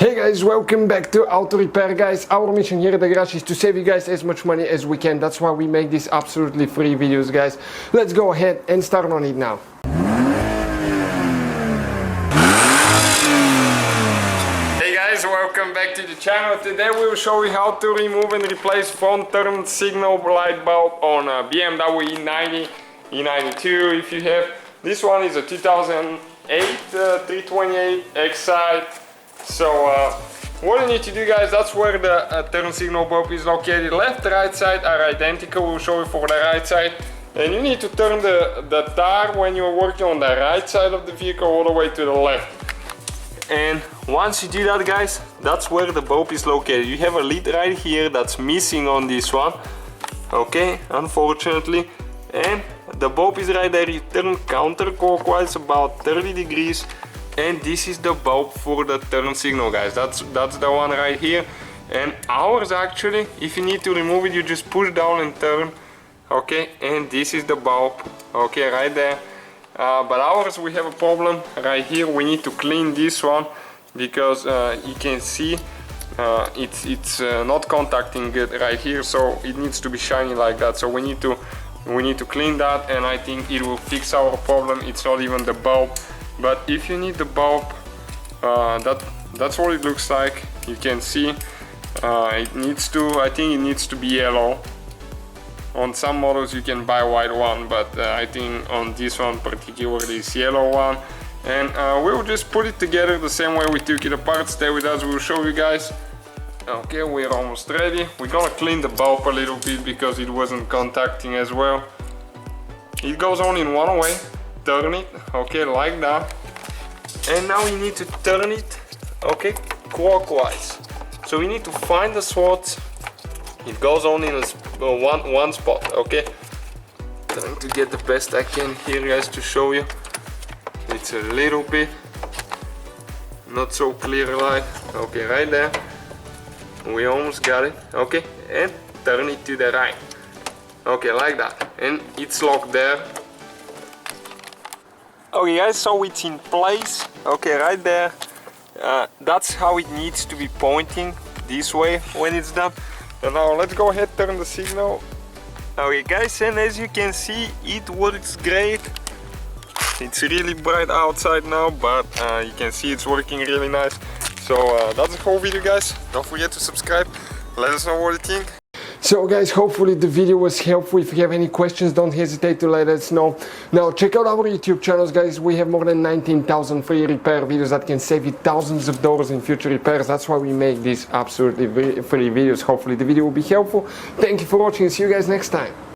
Hey guys, welcome back to Auto Repair, guys. Our mission here at the garage is to save you guys as much money as we can. That's why we make these absolutely free videos, guys. Let's go ahead and start on it now. Hey guys, welcome back to the channel. Today we will show you how to remove and replace front turn signal light bulb on a BMW E90, E92 if you have. This one is a 2008 328xi. So what you need to do, guys, that's where the turn signal bulb is located. Left, right side are identical. We'll show you for the right side. And you need to turn the tire when you're working on the right side of the vehicle all the way to the left. And once you do that, guys, that's where the bulb is located. You have a lead right here that's missing on this one. Okay, unfortunately. And the bulb is right there. You turn counterclockwise about 30 degrees. And this is the bulb for the turn signal, guys. That's the one right here. And ours, actually, if you need to remove it, you just push down and turn. Okay, and this is the bulb. Okay, right there. But ours, we have a problem right here. We need to clean this one because you can see it's not contacting it right here, so it needs to be shiny like that. So we need to clean that, and I think it will fix our problem. It's not even the bulb. But if you need the bulb, that's what it looks like. You can see I think it needs to be yellow. On some models you can buy white one, but I think on this one particularly this yellow one. And we'll just put it together the same way we took it apart. Stay with us, we'll show you guys. Okay, we're almost ready. We're gonna clean the bulb a little bit because it wasn't contacting as well. It goes on in one way. Turn it, okay, like that. And now we need to turn it, okay, clockwise. So we need to find the spots. It goes on in one spot, okay. Trying to get the best I can here, guys, to show you. It's a little bit not so clear light. Okay, right there. We almost got it, okay. And turn it to the right. Okay, like that. And it's locked there. Okay guys, so it's in place, okay, right there. That's how it needs to be pointing, this way when it's done. And now let's go ahead, turn the signal. Okay guys, and as you can see, it works great. It's really bright outside now, but you can see it's working really nice. So that's the whole video, guys. Don't forget to subscribe, let us know what you think. So guys, hopefully the video was helpful. If you have any questions, don't hesitate to let us know. Now check out our YouTube channels, guys. We have more than 19,000 free repair videos that can save you thousands of dollars in future repairs. That's why we make these absolutely free videos. Hopefully the video will be helpful. Thank you for watching. See you guys next time.